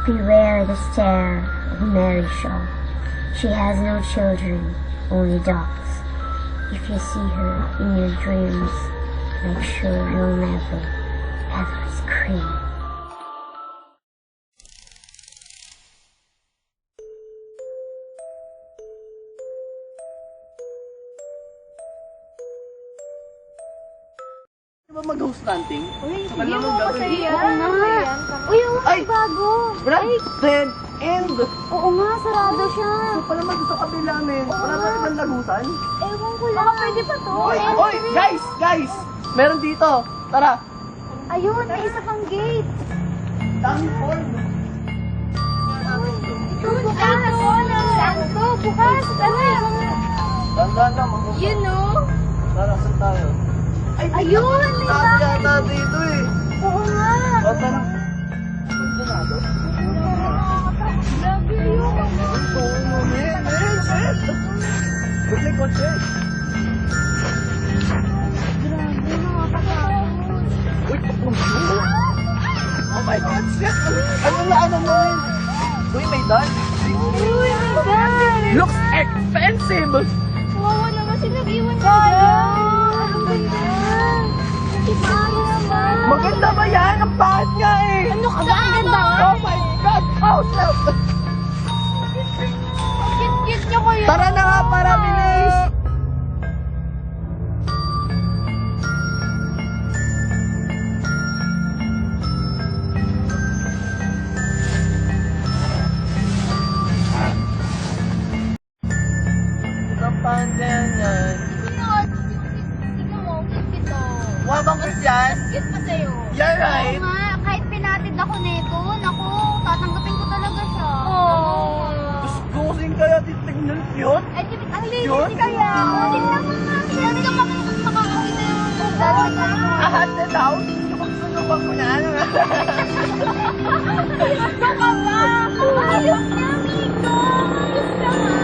Beware the stare of Mary Shaw. She has no children, only dogs. If you see her in your dreams, make sure you'll never, ever scream. Di ba mag-host hunting? Uy, Sa sige kalamang mo gabi. kasi yan. Oo nga. Uy, oo, Ay! bago. Brad, dead end! Oo nga, sarado siya. So pala mag sa kabila namin. Wala ba ibang lagusan? Ewan ko lang. Baka pwede pa to. Oy, guys! Meron dito. Tara. Ayun, may isa pang gate. Dami porn. Ito, bukas. Saan to? Bukas. Tandaan na, mag-host. You know? Tara, saan tayo? Ayun, may Taas bahay. yata dito eh. Oo nga. O, tara. Abandonado. Grabe yun. Ito, shit! Ba't may kotse? Grabe, nakakatakot. Uy, oh my God, shit! Ano mo yun? Uy, may dad. Uy, my God. Looks expensive! Wawa naman si nag-iwan ka dyan. Ang ganda. Maayos naman. Maganda ba yan? Ang pangit nga eh! Ano ka ba? Ang ganda. Oh my God! Oh, snap! Ang cute-cute niya kayo. Tara na nga para bilis! Kapandan yan. Tingnan mo, cute oh. Mukha bang Christian? Cute pa sa'yo. You're right. Oo nga, kahit pinatid ako nito, naku, tatanggapin ko talaga siya. Oh. Gusto ko kasing kaya titignan cute. Ay, ang linis Cute? kaya. Tingnan mo nga. Tingnan mo makakawin na yung dati ka. Haunted house? Sumaksunubang ko na. Ano ka ba? Ayos na, Miko. Ayos na nga.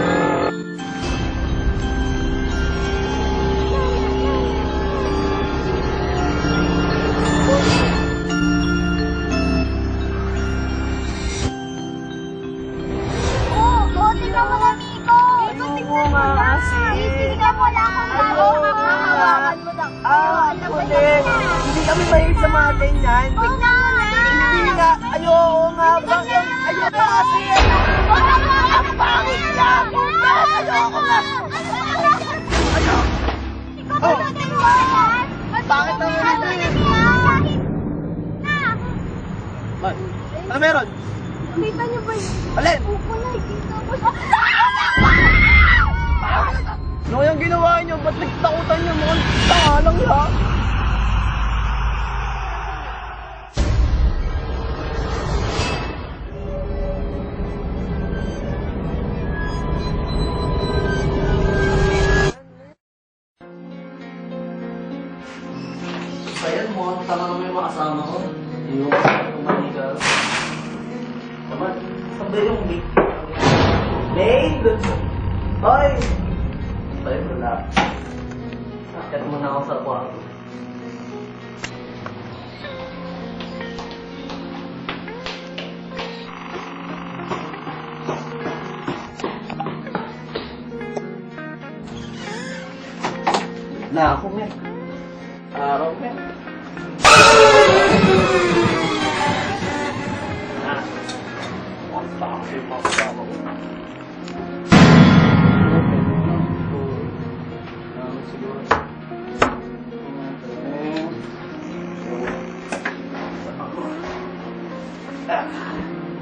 Oh, tingnan mo na, Miko. Ayoko nga kasi. Tingnan mo lang kung Ayoko paano nga. makahawakan mo lang. Kulit. Hindi kami mahilig sa mga ganyan. Tingnan mo na. Hindi nga. Ayoko nga. Bakit? Ayoko kasi. Ang pangit niya. Ayoko nga. Oh. Bakit naman ito eh? Ba? Ano meron? Kita niyo ba yun? Alin? Upo na, kita mo. Ano kayang ginawa niyo? Ba't nagtakutan niyo? Mukhang tanga lang niya. Ayan mo, tama naman yung mga kasama ko. Yung kumanigal. Tama, sabay yung mic. Babe! Hoy! Tayo ko na. Akit mo na ako sa kwarto. Na ako, men. Araw, men.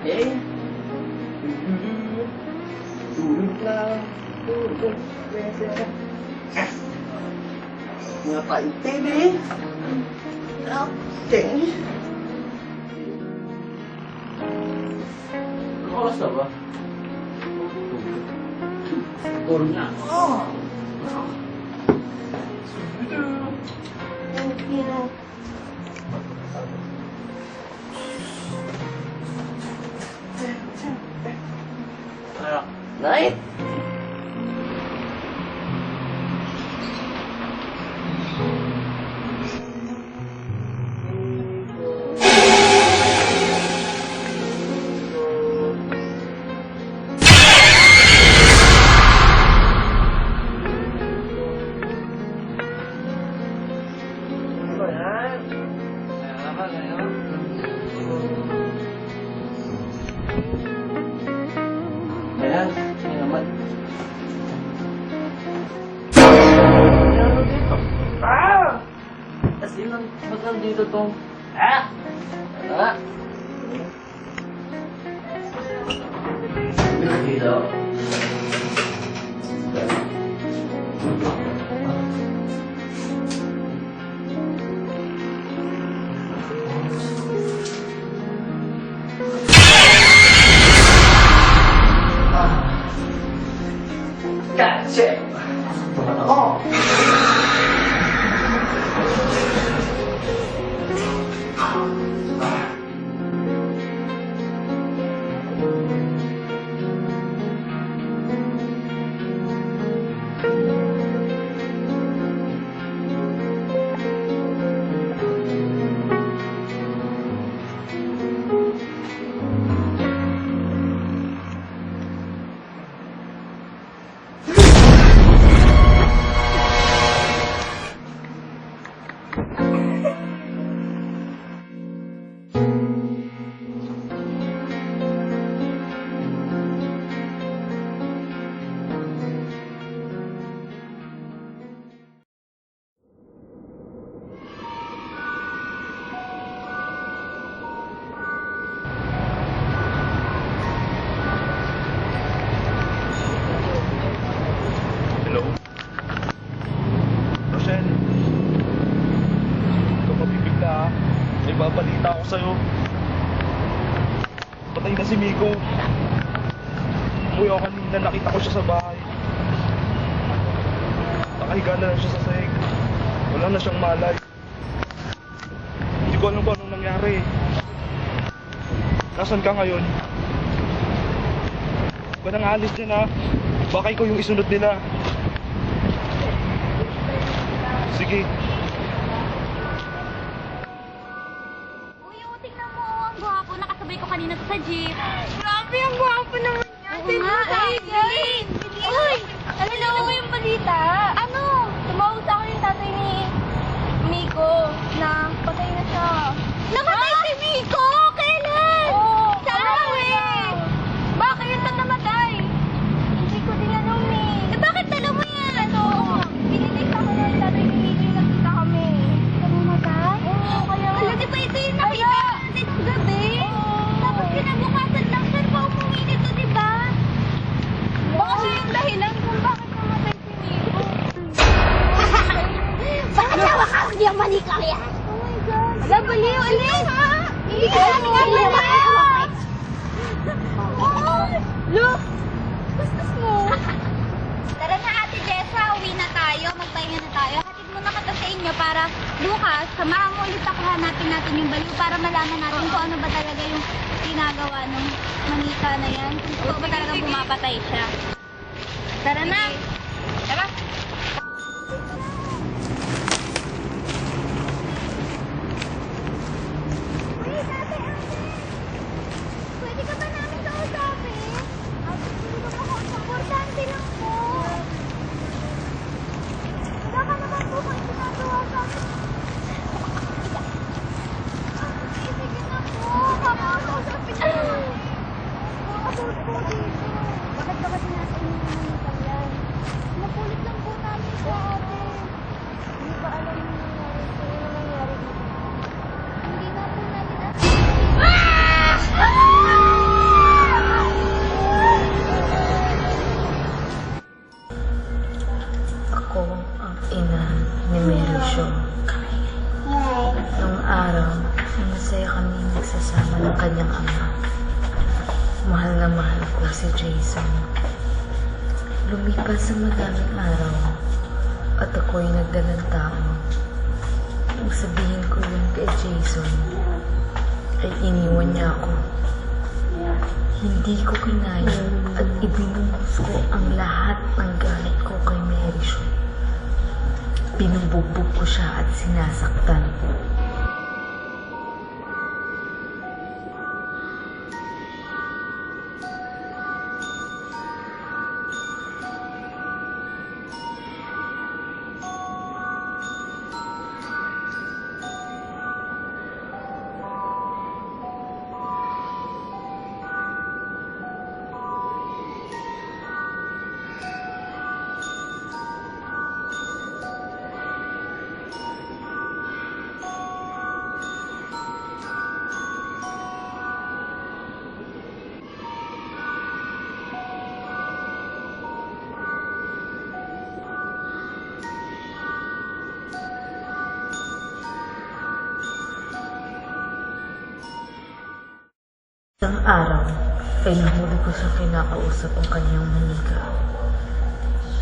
Okay. Tulog na. Tulog. Mga pa-itim eh. Okay. Ano oras na ba? Tulog na. Oh! Thank you. Night! nandito to? Ha? Ha? Dito. Gotcha! Tumat ako! Hello? Rochelle? Ikaw mabibigla ha. May babalita ako sa'yo. Patay na si Miko. Uy, ako kanina nakita ko siya sa bahay. Nakahiga na lang siya sa sahig. Wala na siyang malay. Hindi ko alam kung anong nangyari. Nasaan ka ngayon? Huwag ka nang alis din ha. Baka ikaw yung isunod nila. Sige. Uy, oh, tingnan mo. Ang gwapo. Nakasabay ko kanina sa jeep. Grabe, ang gwapo naman niya. Oo nga, eh. Uy, hello. Ano yung balita? Ano? Tumawag sa akin yung tatay ni Miko na patay na siya. Namatay si Miko? Kailan? Oo. Saan? Bakit na namatay? Hindi ko din alam eh. Eh, bakit alam mo yan? Ano? Pinilig sa akin ng tatay ni Miko yung nakita kami. Namatay? Oo, kaya... Alam, di ba ito yung nakita natin ng gabi? Tapos kinabukasan lang siya pa umuwi nito, di ba? Baka siya yung dahilan kung bakit namatay si Miko. Bakit sa wakas di ang malikang yan? Oh my God. Wala, baliw ulit. Hindi ko alam nga baliw. Look! Bastos mo. Tara na, Ate Jessa. Uwi na tayo. Magpahinga na tayo. Hatid muna kita sa inyo para bukas, samahan mo ulit ako, hanapin natin yung baliw para malaman natin kung ano ba talaga yung ginagawa ng manika na yan. Kung totoo ba talagang bumapatay siya. Tara na. Tara. Wait, ate. Pwede ka ba namin kausapin? Ate, pwede ka ba kausapin? Importante lang po. Wala ka naman po kung ginagawa sa akin. Ate, sige na po. Kakausapin ka naman. Nakatulog po dito. Bakit ba kasi natin yung nangyayari yan? Napulit lang po namin siya, ate. Hindi ba alam yung nangyari? Kaya na nangyari dito? Hindi nga po namin alam. Ako ang ina ni Mary Jo. Noong araw, masaya kami nagsasama ng kanyang ama. Mahal na mahal ko si Jason. Lumipas ang madaming araw at ako'y nagdalang tao. Nang sabihin ko yun kay Jason, ay iniwan niya ako. Hindi ko kinaya at ibinuhos ko ang lahat ng galit ko kay Mary Jo. Binubugbog ko siya at sinasaktan. Isang araw ay nahuli ko sa kinakausap ang kanyang manika.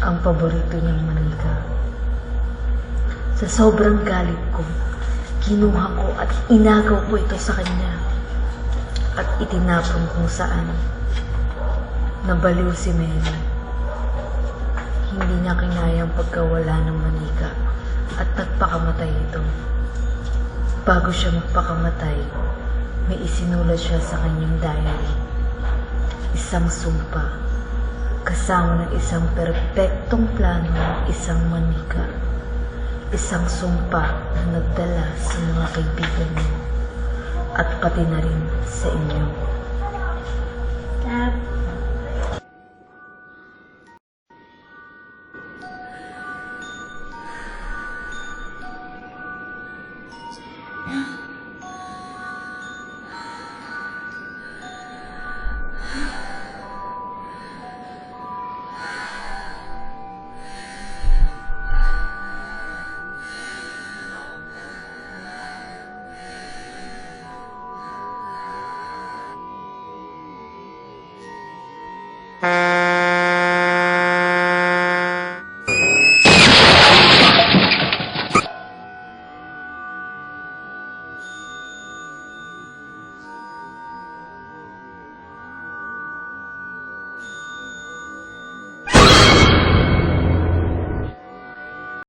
Ang paborito niyang manika. Sa sobrang galit ko, kinuha ko at inagaw ko ito sa kanya. At itinapon kung saan. Nabaliw si Mary. Hindi niya kinayang pagkawala ng manika at nagpakamatay ito. Bago siya magpakamatay, may isinulat siya sa kanyang diary. Isang sumpa, kasama ng isang perpektong plano ng isang manika. Isang sumpa na nagdala sa mga kaibigan mo at pati na rin sa inyo.